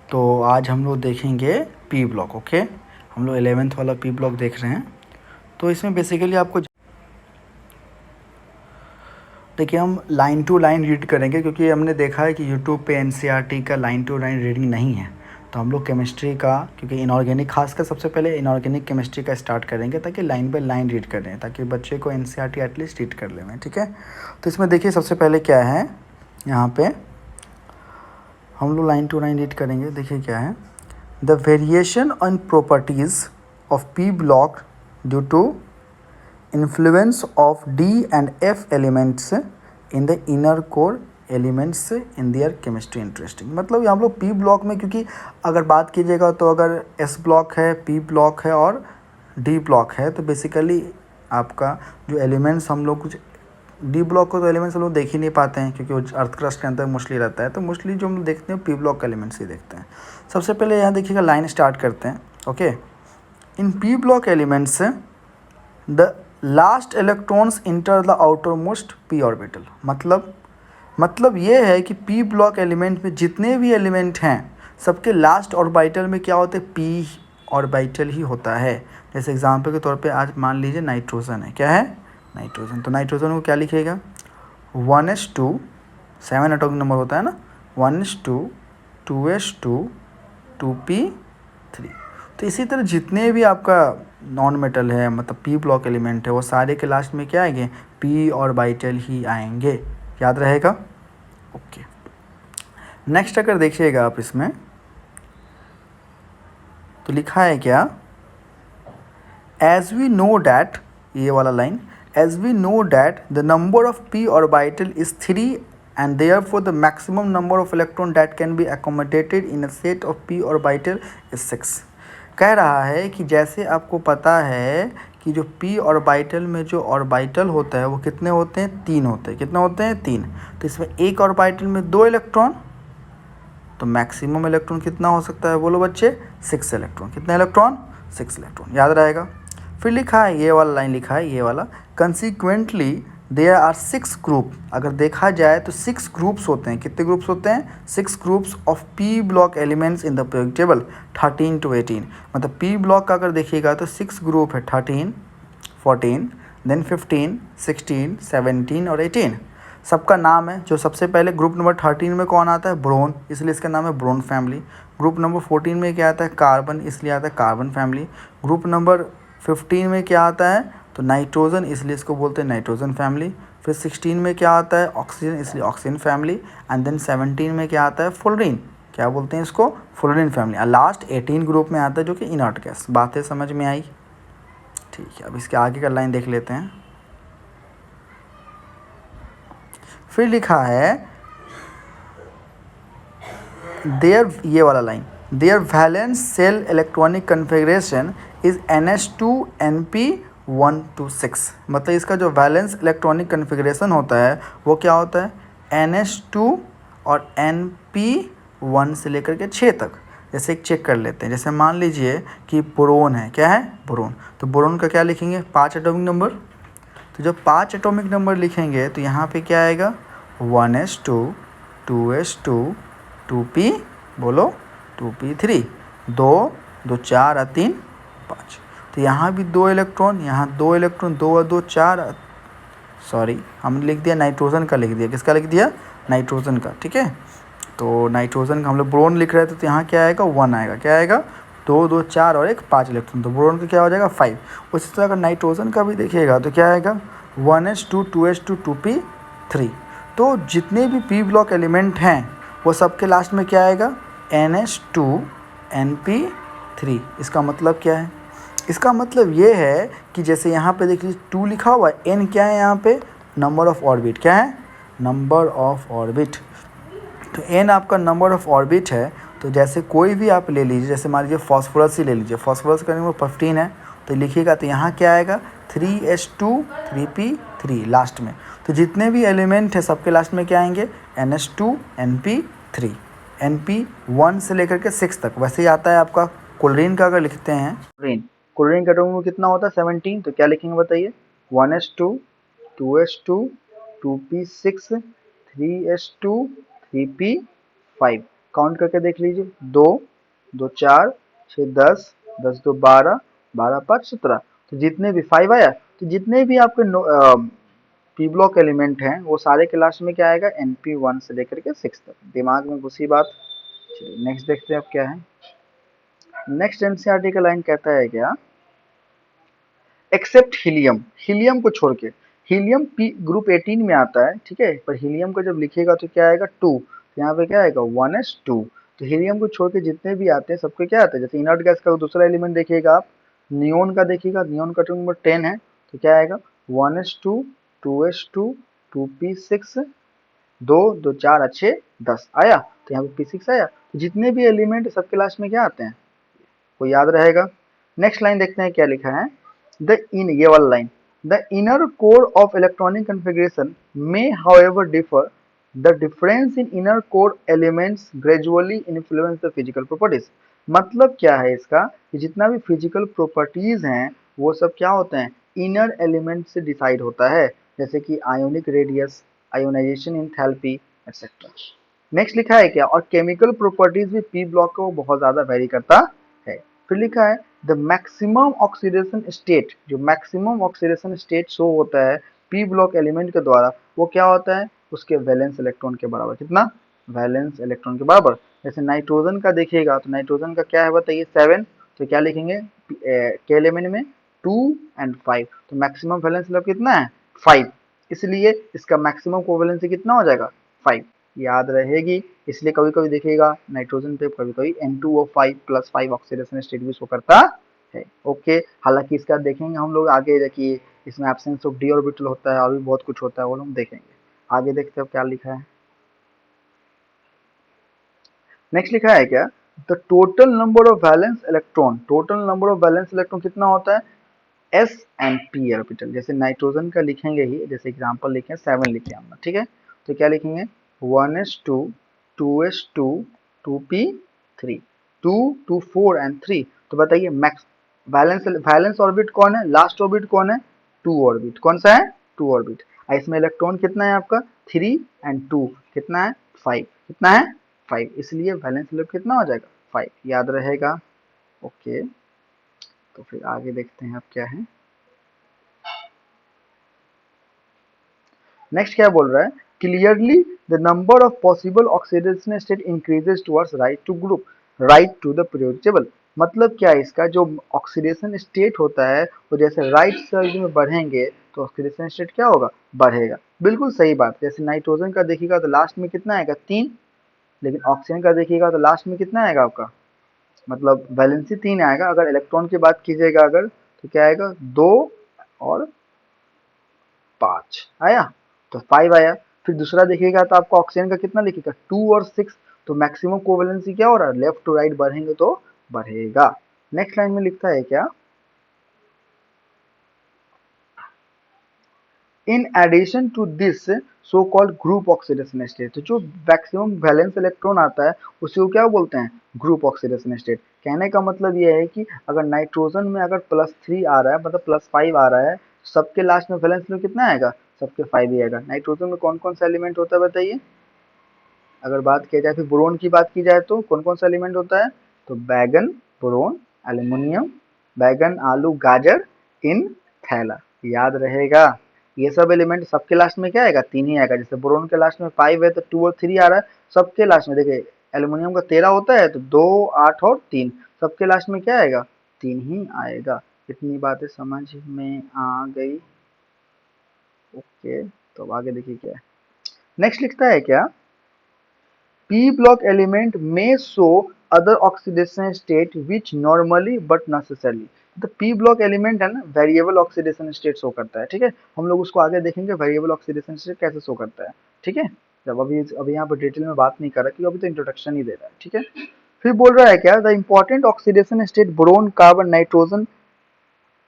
तो आज हम लोग देखेंगे पी ब्लॉक। ओके, हम लोग 11th वाला पी ब्लॉक देख रहे हैं। तो इसमें बेसिकली आपको देखिए हम लाइन टू लाइन रीड करेंगे, क्योंकि हमने देखा है कि यूट्यूब पे एनसीईआरटी का लाइन टू लाइन रीडिंग नहीं है। तो हम लोग केमिस्ट्री का, क्योंकि इनऑर्गेनिक, खासकर सबसे पहले इनऑर्गेनिक केमिस्ट्री का स्टार्ट करेंगे, ताकि लाइन बाय लाइन रीड करें, ताकि बच्चे को एनसीईआरटी एटलीस्ट रीड कर लें। ठीक है, तो इसमें देखिए सबसे पहले क्या है, यहाँ पे हम लोग लाइन टू लाइन रीड करेंगे। देखिए क्या है, the variation on properties of P block due to influence of D and F elements in the inner core elements in their chemistry interesting। मतलब यहाँ हम लोग P ब्लॉक में, क्योंकि अगर बात कीजिएगा तो अगर S ब्लॉक है, P ब्लॉक है और D ब्लॉक है, तो बेसिकली आपका जो एलिमेंट्स हम लोग कुछ डी ब्लॉक को तो एलिमेंट्स हम लोग देख ही नहीं पाते हैं, क्योंकि वो अर्थ क्रस्ट के अंदर मोस्टली रहता है। तो मोस्टली जो हम लोग देखते हैं पी ब्लॉक के एलिमेंट्स ही देखते हैं। सबसे पहले यहाँ देखिएगा, लाइन स्टार्ट करते हैं। Okay, in P block elements the last electrons enter the outer most P orbital. मतलब ये है कि पी ब्लॉक एलिमेंट में जितने भी एलिमेंट हैं, सबके लास्ट ऑर्बिटल में क्या होते हैं, पी ऑर्बिटल ही होता है। जैसे एग्जांपल के तौर पे आज मान लीजिए नाइट्रोजन है, क्या है, नाइट्रोजन। तो नाइट्रोजन को क्या लिखिएगा, 1s2, 7 एटॉमिक नंबर होता है ना, 1s2, 2s2, 2p3। तो इसी तरह जितने भी आपका नॉन मेटल है, मतलब पी ब्लॉक एलिमेंट है, वो सारे के लास्ट में क्या आएंगे, पी ऑर्बिटल ही आएंगे। याद रहेगा। ओके, नेक्स्ट अगर देखिएगा आप इसमें, तो लिखा है क्या, एज वी नो डैट, ये वाला line, as we know that the number of P orbital is 3 and therefore the maximum number of electron that can be accommodated in a set of p orbital is 6। कह रहा है कि जैसे आपको पता है कि जो p ऑर्बिटल में जो ऑर्बिटल होता है वो कितने होते हैं, 3 होते हैं। कितने होते हैं, 3। तो इसमें एक ऑर्बिटल में 2 इलेक्ट्रॉन, तो मैक्सिमम इलेक्ट्रॉन कितना हो सकता है, बोलो बच्चे, 6 इलेक्ट्रॉन। कितने इलेक्ट्रॉन, 6 इलेक्ट्रॉन। याद रहेगा। फिर लिखा है, ये वाला लाइन लिखा है, ये वाला, कंसिक्वेंटली देयर आर 6 ग्रुप। अगर देखा जाए तो 6 ग्रुप्स होते हैं। कितने ग्रुप्स होते हैं, 6 groups of P block elements in the periodic table 13 to 18। मतलब पी ब्लॉक का अगर देखिएगा तो 6 ग्रुप है, 13, 14, देन 15, 16, 17 और 18। सबका नाम है। जो सबसे पहले ग्रुप नंबर 13 में कौन आता है, ब्रोन, इसलिए इसका नाम है ब्रोन फैमिली। ग्रुप नंबर 14 में क्या आता है, कार्बन, इसलिए आता है कार्बन फैमिली। ग्रुप नंबर 15 में क्या आता है, तो नाइट्रोजन, इसलिए इसको बोलते हैं नाइट्रोजन फैमिली। फिर 16 में क्या आता है, ऑक्सीजन, इसलिए ऑक्सीजन फैमिली। एंड देन 17 में क्या आता है, फ्लोरीन, क्या बोलते हैं इसको, फ्लोरीन फैमिली। और लास्ट 18 ग्रुप में आता है जो कि इनर्ट गैस। बातें समझ में आई। ठीक है, अब इसके आगे का लाइन देख लेते हैं। फिर लिखा है देयर, ये वाला line, there valence shell electronic configuration is ns2np1 to 6। मतलब इसका जो वैलेंस इलेक्ट्रॉनिक कन्फिग्रेशन होता है वो क्या होता है, ns2 और np1 से लेकर के 6 तक। जैसे एक चेक कर लेते हैं, जैसे मान लीजिए कि बोरोन है, क्या है, बोरोन। तो बोरोन का क्या लिखेंगे, 5 एटॉमिक नंबर। तो जब 5 एटॉमिक नंबर लिखेंगे तो यहाँ पे क्या आएगा, 1s2, 2s2, 2p, बोलो 2p3, 2 2 4 और 3 5। तो यहाँ भी 2 इलेक्ट्रॉन, यहाँ 2 इलेक्ट्रॉन, 2 और 2 4। सॉरी, हमने लिख दिया नाइट्रोजन का, लिख दिया, किसका लिख दिया, नाइट्रोजन का। ठीक है, तो नाइट्रोजन का हम लोग बोरोन लिख रहे थे, तो यहाँ क्या आएगा, 1 आएगा। क्या आएगा, 2 2 4 और 1 5 इलेक्ट्रॉन। तो बोरोन का क्या हो जाएगा, 5। उसी तरह अगर नाइट्रोजन का भी देखिएगा तो क्या आएगा, 1s2, 2s2, 2p3। तो जितने भी पी ब्लॉक एलिमेंट हैं वो सबके लास्ट में क्या आएगा, ns2np3। इसका मतलब क्या है, इसका मतलब ये है कि जैसे यहाँ पे देख लीजिए 2 लिखा हुआ है, n क्या है यहाँ पे, नंबर ऑफ ऑर्बिट, क्या है, नंबर ऑफ ऑर्बिट। तो n आपका नंबर ऑफ ऑर्बिट है। तो जैसे कोई भी आप ले लीजिए, जैसे मान लीजिए फॉस्फोरस ही ले लीजिए, फॉस्फोरस का नंबर 15 है, तो लिखिएगा तो यहाँ क्या आएगा, 3s2, 3p3 लास्ट में। तो जितने भी एलिमेंट है सबके लास्ट में क्या आएंगे, ns2, np3, np1 से लेकर के 6 तक। वैसे ही आता है आपका क्लोरीन का, अगर लिखते हैं क्लोरीन का एटॉमिक कितना होता है, 17। तो क्या लिखेंगे बताइए, 1s2, 2s2, 2p6, 3s2, 3p5। Count करके देख लीजिए, 2 2 4 6 10 10 2 12 12 5 17। तो जितने भी 5 आया, तो जितने भी आपके पी ब्लॉक एलिमेंट हैं वो सारे के लास्ट में क्या आएगा, NP1 से लेकर के 6 तक। दिमाग में घुसी बात। चलिए नेक्स्ट देखते हैं अब क्या है। नेक्स्ट एनसीईआरटी का लाइन कहता है क्या, एक्सेप्ट हीलियम, हीलियम को छोड़ के। हीलियम पी ग्रुप 18 में आता है, ठीक है, पर हीलियम को जब लिखिएगा तो क्या आएगा 2, तो यहाँ पे क्या आएगा 1s2। तो हीलियम को छोड़ के जितने भी आते हैं सबके क्या आता है, जैसे इनर्ट गैस का दूसरा एलिमेंट देखिएगा आप, नियोन का देखिएगा, नियोन का टर्म नंबर 10 है, तो क्या आएगा 1s2 2s2 2p6 2 2 4 अच्छे 10 आया, तो यहाँ पे p6 आया। तो जितने भी एलिमेंट सबके लास्ट में क्या आते हैं, को याद रहेगा। नेक्स्ट लाइन देखते हैं क्या लिखा है, ये वाला line, the inner core of electronic configuration में however differ, the difference in inner core elements gradually influence the physical properties. मतलब क्या है इसका, कि जितना भी फिजिकल प्रॉपर्टीज हैं वो सब क्या होते हैं, इनर एलिमेंट से डिसाइड होता है, जैसे कि ionic radius, ionisation enthalpy etcetera. Next लिखा है क्या, और केमिकल प्रॉपर्टीज भी पी ब्लॉक को बहुत ज्यादा वेरी करता है। फिर लिखा है द मैक्सिमम ऑक्सीडेशन स्टेट, जो मैक्सिमम ऑक्सीडेशन स्टेट शो होता है पी ब्लॉक एलिमेंट के द्वारा, वो क्या होता है, उसके वैलेंस इलेक्ट्रॉन के बराबर। कितना, वैलेंस इलेक्ट्रॉन के बराबर। जैसे नाइट्रोजन का देखिएगा तो नाइट्रोजन का क्या है बताइए 7, तो क्या लिखेंगे के एलिमेंट में 2 एंड 5, तो मैक्सिमम वैलेंस इलेक्ट्रॉन कितना है 5, इसलिए इसका मैक्सिमम कोवैलेंसी कितना हो जाएगा 5, याद रहेगी। इसलिए कभी कभी देखिएगा नाइट्रोजन पे कभी कभी N2O5 प्लस 5 ऑक्सीडेशन स्टेट भी शो करता है। ओके, हालांकि इसका देखेंगे हम लोग आगे, देखिए इसमें एब्सेंस ऑफ डी ऑर्बिटल होता है और भी बहुत कुछ होता है, वो हम देखेंगे आगे। देखते हैं क्या लिखा है। नेक्स्ट लिखा है क्या, the total number of valence electron, total number of valence electron कितना होता है, S एंड P ऑर्बिटल। जैसे नाइट्रोजन का लिखेंगे ही, जैसे एग्जांपल लिखें 7 लिखे हम, ठीक है, तो क्या लिखेंगे 1s2 2s2 2p3 2 2 4 एंड 3। तो बताइए मैक्स वैलेंस, वैलेंस ऑर्बिट कौन है, लास्ट ऑर्बिट कौन है, 2 ऑर्बिट, कौन सा है 2 ऑर्बिट। इसमें इलेक्ट्रॉन कितना है आपका 3 एंड 2 कितना है 5, कितना है 5, इसलिए वैलेंस इलेक्ट्रॉन कितना हो जाएगा 5, याद रहेगा। ओके, तो फिर आगे देखते हैं अब क्या है। नेक्स्ट क्या बोल रहा है, clearly the number of possible oxidation state increases towards right to group, right to the periodic table. मतलब क्या है इसका, जो ऑक्सीडेशन स्टेट होता है वो जैसे राइट साइड में बढ़ेंगे तो ऑक्सीडेशन स्टेट क्या होगा, बढ़ेगा। बिल्कुल सही बात। जैसे नाइट्रोजन का देखिएगा तो लास्ट में कितना आएगा 3, लेकिन ऑक्सीजन का देखिएगा तो लास्ट में कितना आएगा आपका, मतलब वैलेंसी 3 आएगा। अगर इलेक्ट्रॉन की बात कीजिएगा अगर, तो क्या आएगा 2 और 5 आया, तो 5 आया। फिर दूसरा देखिएगा तो आपको ऑक्सीजन का कितना लिखेगा 2 और 6, तो मैक्सिमम कोवैलेंसी क्या हो रहा है, लेफ्ट टू राइट बढ़ेंगे तो बढ़ेगा। नेक्स्ट लाइन में लिखता है क्या, in addition to this so called group oxidation state, तो जो मैक्सिमम वैलेंस इलेक्ट्रॉन आता है उसी को क्या बोलते हैं, ग्रुप ऑक्सीडेशन स्टेट। कहने का मतलब ये है कि अगर नाइट्रोजन में अगर +3 आ रहा है, मतलब +5 आ रहा है, सबके लास्ट में वैलेंस में कितना आएगा, सबके 5 ही आएगा। नाइट्रोजन में कौन कौन सा एलिमेंट होता है बताइए, अगर बात की जाए, फिर बोरोन की बात की जाए तो कौन कौन सा एलिमेंट होता है, तो बैगन, बोरोन, एल्यूमिनियम, बैगन आलू गाजर, इन थैला, याद रहेगा। ये सब एलिमेंट सबके लास्ट में क्या आएगा, 3 ही आएगा। जैसे बोरोन के लास्ट में 5 है तो 2 और 3 आ रहा है, सबके लास्ट में देखिए एल्यूमिनियम का 13 होता है तो 2 8 और 3, सबके लास्ट में क्या आएगा 3 ही आएगा। इतनी बातें समझ में आ गई। ओके, तो अब आगे देखिए क्या है। नेक्स्ट लिखता है क्या, P block element may show other oxidation state which normally but necessarily, तो P block element है ना, वेरिएबल ऑक्सीडेशन स्टेट शो करता है, ठीक है। हम लोग उसको आगे देखेंगे वेरिएबल ऑक्सीडेशन स्टेट कैसे शो करता है, ठीक है। जब अभी यहाँ पर डिटेल में बात नहीं कर रहा क्योंकि अभी तो इंट्रोडक्शन ही दे रहा है, ठीक है। फिर बोल रहा है क्या, the important oxidation state boron carbon nitrogen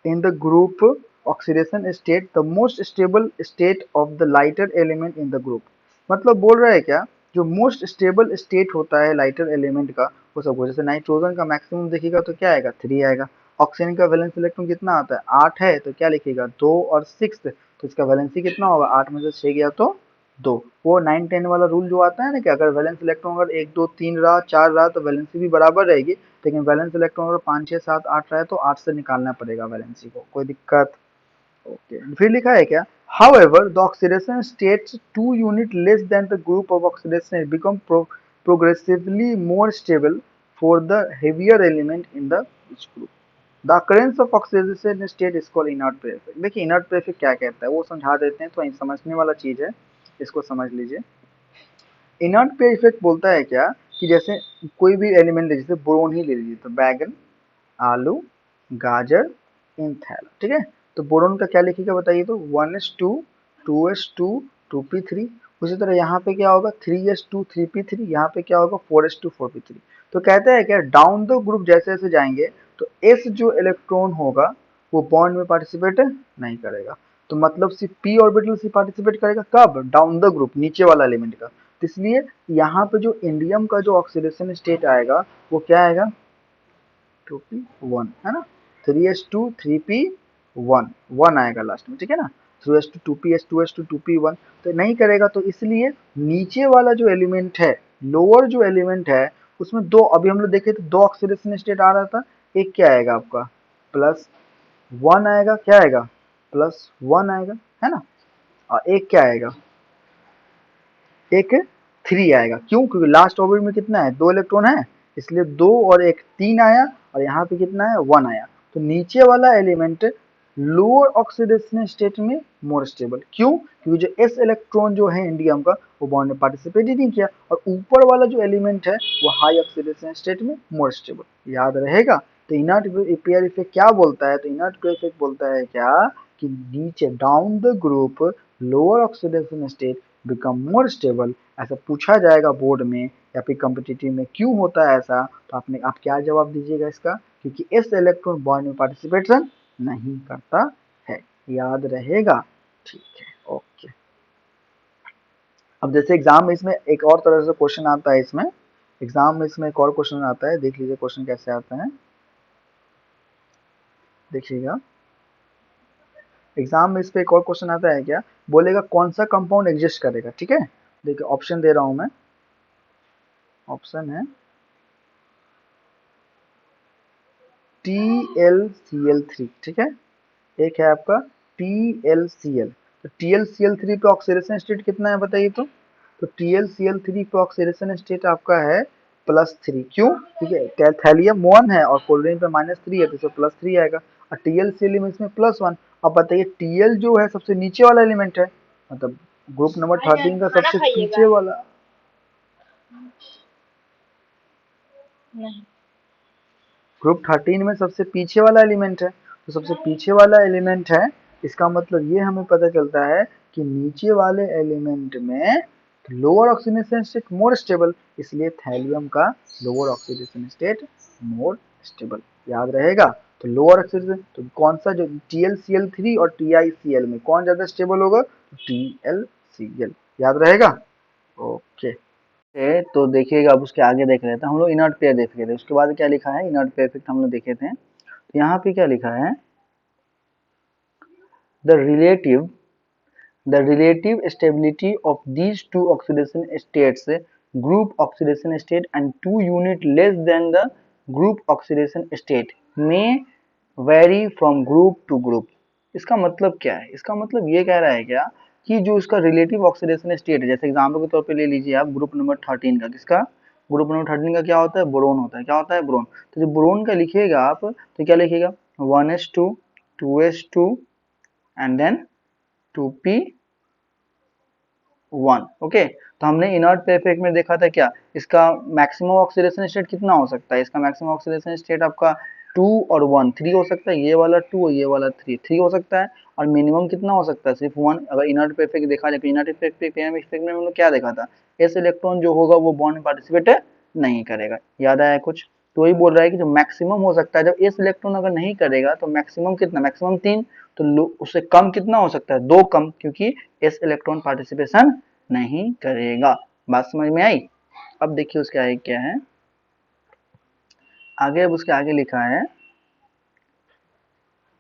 in the group oxidation state the most stable state of the lighter element in the group। मतलब बोल रहा है क्या, जो मोस्ट स्टेबल स्टेट होता है लाइटर एलिमेंट का वो सबको, जैसे नाइट्रोजन का मैक्सिमम देखिएगा तो क्या आएगा 3 आएगा। ऑक्सीजन का वैलेंस इलेक्ट्रॉन कितना आता है 8 है, तो क्या लिखिएगा 2 और 6, तो इसका वैलेंसी कितना होगा 8 में से 6 गया तो 2। वो 9-10 वाला रूल जो आता है ना कि अगर वैलेंस इलेक्ट्रॉन अगर 1 2 3 रहा 4 रहा तो वैलेंसी भी बराबर रहेगी, लेकिन वैलेंस इलेक्ट्रॉन अगर 5 6 7 8 रहा है तो 8 से निकालना पड़ेगा वैलेंसी को, कोई दिक्कत? ओके, फिर लिखा है क्या, however the oxidation states 2 unit less than the group of oxidation become progressively more stable for the heavier element in the each group. The occurrence of oxidation state is called inert pair effect. देखिए inert pair effect क्या कहता है वो समझा देते हैं, तो समझने वाला चीज है, इसको समझ लीजिए। इनर्ट पेयर इफेक्ट बोलता है क्या कि जैसे कोई भी एलिमेंट है, जैसे बोरोन ही ले लीजिए, तो बैगन, आलू, गाजर, इंथैल, ठीक है। तो बोरोन का क्या लिखेगा बताइए, तो 1s2 2s2 2p3। उसी तरह यहाँ पे क्या होगा 3s2 3p3, यहाँ पे क्या होगा 4s2 4p3। तो कहते हैं क्या डाउन द ग्रुप जैसे जैसे जाएंगे तो एस जो इलेक्ट्रॉन होगा वो बॉन्ड में पार्टिसिपेट नहीं करेगा, तो मतलब सिर्फ पी ऑर्बिटल से पार्टिसिपेट करेगा, कब? डाउन द ग्रुप, नीचे वाला एलिमेंट का। तो इसलिए यहाँ पे जो इंडियम का जो ऑक्सीडेशन स्टेट आएगा वो क्या आएगा 2p1, है ना। 3s2 3p1 1 आएगा लास्ट में, ठीक है ना। 3s2 2ps 2s2 2p1 तो नहीं करेगा, तो इसलिए नीचे वाला जो एलिमेंट है, लोअर जो एलिमेंट है उसमें दो, अभी हम लोग देखे तो दो ऑक्सीडेशन स्टेट आ रहा था, एक क्या आएगा आपका +1 आएगा, क्या आएगा +1 आएगा, है ना। और एक क्या आएगा, एक 3 आएगा, क्यों? क्योंकि लास्ट ऑर्बिट में कितना है 2 इलेक्ट्रॉन है, इसलिए 2 और एक 3 आया, और यहाँ पे कितना है 1 आया। तो नीचे वाला एलिमेंट लोअर ऑक्सीडेशन स्टेट में मोर स्टेबल, क्यों? क्योंकि जो s इलेक्ट्रॉन जो है इंडियम का वो बॉन्ड में पार्टिसिपेट ही नहीं किया, और ऊपर वाला जो एलिमेंट है वो हाई ऑक्सीडेशन स्टेट में मोर स्टेबल, याद रहेगा। तो इनर्ट पेयर इफेक्ट क्या बोलता है, तो इनर्ट पेयर इफेक्ट बोलता है क्या कि नीचे down the group lower oxidation state become more stable. ऐसा पूछा जाएगा बोर्ड में या फिर कॉम्पिटिटिव में, क्यों होता है ऐसा, तो आप क्या जवाब दीजिएगा इसका, क्योंकि एस इलेक्ट्रॉन बॉन्ड में पार्टिसिपेशन नहीं करता है, याद रहेगा। ठीक है, ओके। अब जैसे एग्जाम में इसमें एक और तरह से क्वेश्चन आता है, इसमें एग्जाम में इसमें एक और क्वेश्चन आता है, देख लीजिए क्वेश्चन कैसे आता है, देखिएगा। एग्जाम में इस पे एक और क्वेश्चन आता है क्या, बोलेगा कौन सा कंपाउंड एग्जिस्ट करेगा, ठीक है। देखिए ऑप्शन दे रहा हूं मैं, ऑप्शन है TlCl3, ठीक है। एक है आपका TlCl, तो TlCl3 पे ऑक्सीडेशन स्टेट कितना है बताइए, तो TlCl3 पे ऑक्सीडेशन स्टेट आपका है +3, क्यों? क्योंकि थैलियम 1 है और क्लोरीन पे -3 है, तो इसमें +3 आएगा, और TlCl में इसमें +1। अब बताइए Tl जो है सबसे नीचे वाला एलिमेंट है, मतलब ग्रुप नंबर 13 का सबसे पीछे वाला, ग्रुप 13 में सबसे पीछे वाला एलिमेंट है, तो सबसे पीछे वाला एलिमेंट है, इसका मतलब ये हमें पता चलता है कि नीचे वाले एलिमेंट में lower oxidation state more stable, इसलिए थैलियम का lower oxidation state more stable, याद रहेगा। तो लोअर ऑक्सीडेशन, तो कौन सा जो TlCl3 और TiCl में कौन ज्यादा स्टेबल होगा, तो TlCl, याद रहेगा, ओके। तो देखिएगा, अब उसके आगे देख रहे थे हम लोग इनर्ट पेयर देख रहे थे, उसके बाद क्या लिखा है इनर्ट पेयर इफेक्ट हम लोग देखे थे, तो यहाँ पे क्या लिखा है, the relative the relative stability of these two oxidation states, group oxidation state and 2 unit less than the group oxidation state may vary from group to group। इसका मतलब क्या है, इसका मतलब ये कह रहा है क्या कि जो इसका रिलेटिव ऑक्सीडेशन स्टेट है, जैसे एग्जाम्पल के तौर पे ले लीजिए आप ग्रुप नंबर 13 का, किसका? ग्रुप नंबर 13 का क्या होता है, बोरोन होता है, क्या होता है, बोरोन। तो जब बोरोन का लिखिएगा आप तो क्या लिखिएगा 1s2 2s2 and then 2p1, okay. तो हमने इनर्ट पे इफेक्ट में देखा था क्या, इसका मैक्सिमम ऑक्सीडेशन स्टेट कितना हो सकता है, इसका मैक्सिमम ऑक्सीडेशन स्टेट आपका 2 और 1 3 हो सकता है, ये वाला 2 और ये वाला 3 हो सकता है, और मिनिमम कितना हो सकता है सिर्फ 1। अगर इनर्ट पे इफेक्ट देखा जाए तो इनर्ट इफेक्ट में हम लोग क्या देखा था, एस इलेक्ट्रॉन जो होगा वो बॉन्ड में पार्टिसिपेट नहीं करेगा, याद आया कुछ। तो वही बोल रहा है कि जो मैक्सिमम हो सकता है, जब एस इलेक्ट्रॉन अगर नहीं करेगा तो मैक्सिमम कितना, मैक्सिमम 3, तो उससे कम कितना हो सकता है 2 कम, क्योंकि एस इलेक्ट्रॉन पार्टिसिपेशन नहीं करेगा। बात समझ में आई। अब देखिए उसके आगे क्या है, आगे अब उसके आगे लिखा है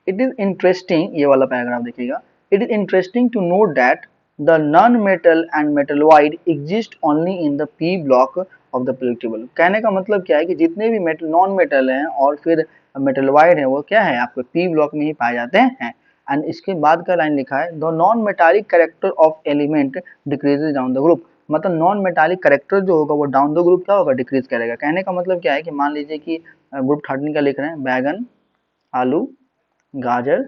इट इज इंटरेस्टिंग, ये वाला पैराग्राफ देखिएगा, it is interesting to note that the non metal and metalloid exist only in the P block of the periodic table. कहने का मतलब क्या है कि जितने भी मेटल नॉन मेटल हैं और फिर मेटलॉइड है वो क्या है आपके पी ब्लॉक में ही पाए जाते हैं। एंड इसके बाद का लाइन लिखा है the non metallic character of element decreases down the group. मतलब नॉन मेटालिक कैरेक्टर जो होगा वो डाउन द ग्रुप क्या होगा, डिक्रीज करेगा। कहने का मतलब क्या है कि मान लीजिए कि ग्रुप 13 का लिख रहे हैं बैगन, आलू, गाजर,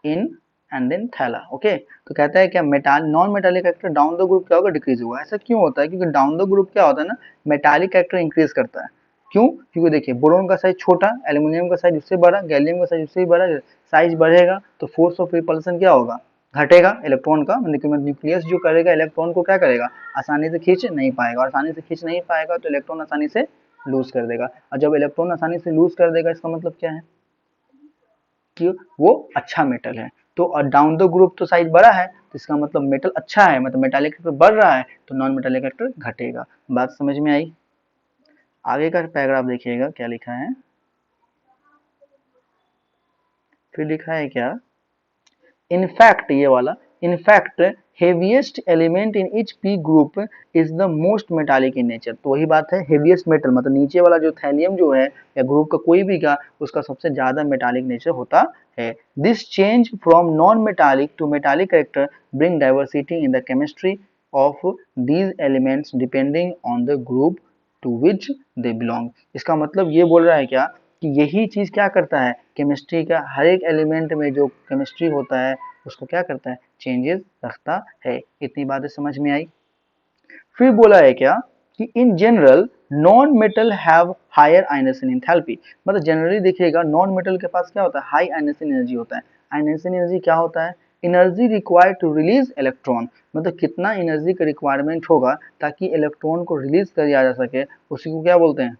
इन एंड देन थैला। ओके, तो कहता है क्या metal non metallic character down the group क्या होगा, डिक्रीज होगा। ऐसा क्यों होता है, क्योंकि डाउन द ग्रुप क्या होता है ना, मेटालिक कैरेक्टर इंक्रीज करता है। क्यों, क्योंकि देखिए बोरोन का साइज छोटा, एल्यूमिनियम का साइज उससे बड़ा, गैलियम का साइज उससे बड़ा, साइज बढ़ेगा तो फोर्स ऑफ रिपल्सन क्या होगा, घटेगा इलेक्ट्रॉन का। न्यूक्लियस जो करेगा इलेक्ट्रॉन को क्या करेगा, आसानी से खींच नहीं पाएगा, और आसानी से खींच नहीं पाएगा तो इलेक्ट्रॉन आसानी से लूज कर देगा। और जब इलेक्ट्रॉन आसानी से लूज कर देगा इसका मतलब क्या है कि वो अच्छा मेटल है। तो और डाउन द ग्रुप तो साइज बड़ा है तो इसका मतलब मेटल अच्छा है, मतलब मेटालिक कैरेक्टर बढ़ रहा है तो नॉन मेटालिक कैरेक्टर घटेगा। बात समझ में आई। आगे का पैराग्राफ देखिएगा क्या लिखा है, फिर लिखा है क्या, in fact ये वाला, in fact heaviest element in each p group is the most metallic in nature। तो वही बात है heaviest metal मतलब नीचे वाला जो थैलियम जो है या ग्रुप का कोई भी का उसका सबसे ज्यादा मेटालिक नेचर होता है। This change from non metallic to metallic character bring diversity in the chemistry of these elements depending on the group to which they belong. इसका मतलब ये बोल रहा है क्या कि यही चीज क्या करता है, केमिस्ट्री का हर एक एलिमेंट में जो केमिस्ट्री होता है उसको क्या करता है, चेंजेस रखता है। इतनी बातें समझ में आई। फिर बोला है क्या कि in general non metal have higher ionisation enthalpy. मतलब जनरली देखिएगा नॉन मेटल के पास क्या होता है, हाई आयनेशन एनर्जी होता है। आयनेशन एनर्जी क्या होता है, energy required to release electron. मतलब कितना एनर्जी का रिक्वायरमेंट होगा ताकि इलेक्ट्रॉन को रिलीज किया जा सके, उसी को क्या बोलते हैं,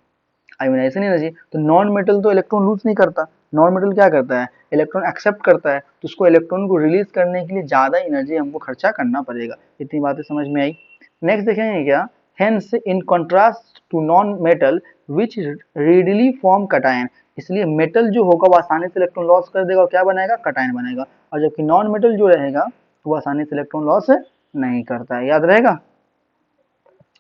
आयोनाइजेशन एनर्जी। तो नॉन मेटल तो इलेक्ट्रॉन लूज नहीं करता, नॉन मेटल क्या करता है, इलेक्ट्रॉन एक्सेप्ट करता है, तो उसको इलेक्ट्रॉन को रिलीज करने के लिए ज्यादा एनर्जी हमको खर्चा करना पड़ेगा। इतनी बातें समझ में आई। नेक्स्ट देखेंगे क्या, hence in contrast to non metal which readily form cation. इसलिए मेटल जो होगा वो आसानी से इलेक्ट्रॉन लॉस कर देगा और क्या बनाएगा, कटायन बनेगा। और जबकि नॉन मेटल जो रहेगा वो आसानी से इलेक्ट्रॉन लॉस नहीं करता है, याद रहेगा।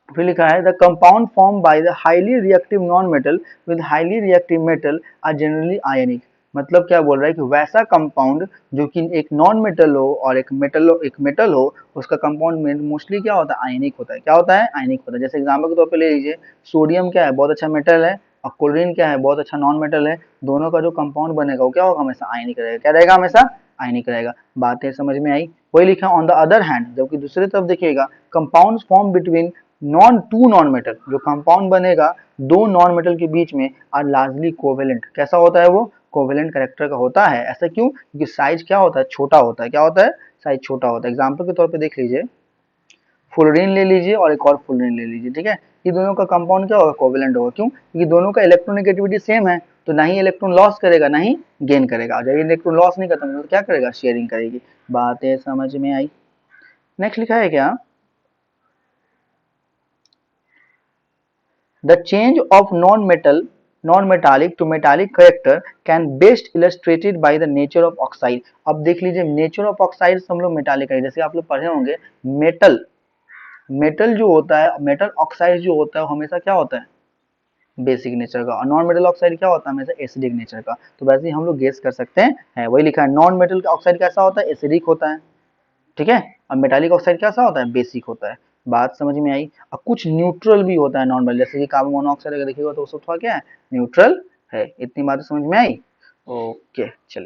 फिर लिखा है the compound form by the highly reactive non metal with highly reactive metal are generally ionic. मतलब क्या बोल रहा है कि वैसा कंपाउंड जो कि एक नॉन मेटल हो और एक मेटल हो, उसका कंपाउंड में मोस्टली क्या होता है, आयनिक होता है। क्या होता है, आयनिक होता है। जैसे एग्जाम्पल के तौर पे ले लीजिए, सोडियम क्या है, बहुत अच्छा मेटल है, और क्लोरीन क्या है, बहुत अच्छा नॉन मेटल है। दोनों का जो कंपाउंड बनेगा वो क्या होगा, हमेशा आयनिक रहेगा। क्या रहेगा, हमेशा आयनिक रहेगा। बातें समझ में आई। वही लिखा ऑन द अदर हैंड, जबकि दूसरी तरफ देखिएगा compound form between non metal, जो कंपाउंड बनेगा दो नॉन मेटल के बीच में, आर लार्जली कोवेलेंट। कैसा होता है वो, कोवेलेंट करेक्टर का होता है। ऐसा क्यों, क्योंकि साइज क्या होता है, छोटा होता है। क्या होता है, साइज छोटा होता है। एग्जाम्पल के तौर पे देख लीजिए, फ्लोरीन ले लीजिए और एक और फ्लोरीन ले लीजिए, ठीक है। ये दोनों का कंपाउंड क्या होगा, कोवेलेंट होगा। क्यों, क्योंकि दोनों का इलेक्ट्रोनेगेटिविटी सेम है, तो ना ही इलेक्ट्रॉन लॉस करेगा ना ही गेन करेगा। जब इलेक्ट्रॉन लॉस नहीं करता तो क्या करेगा, शेयरिंग करेगी। बातें समझ में आई। नेक्स्ट लिखा है क्या, the change of non-metallic to metallic character can best illustrated by the nature of oxide। अब देख लीजिए नेचर ऑफ ऑक्साइड हम लोग मेटालिक है, जैसे आप लोग पढ़े होंगे मेटल, मेटल जो होता है, मेटल ऑक्साइड जो होता है हमेशा क्या होता है, बेसिक नेचर का। और नॉन मेटल ऑक्साइड क्या होता है, हमेशा एसिडिक नेचर का। तो वैसे ही हम लोग गेस कर सकते हैं। वही लिखा है नॉन मेटल ऑक्साइड कैसा होता है, एसिडिक होता है, ठीक है। और मेटालिक ऑक्साइड कैसा होता है, बेसिक होता है। बात समझ में आई। और कुछ न्यूट्रल भी होता है नॉर्मल, जैसे कि कार्बन मोनोऑक्साइड अगर देखिएगा तो उसको थोड़ा क्या है, न्यूट्रल है। इतनी बातें समझ में आई। ओके चलिए।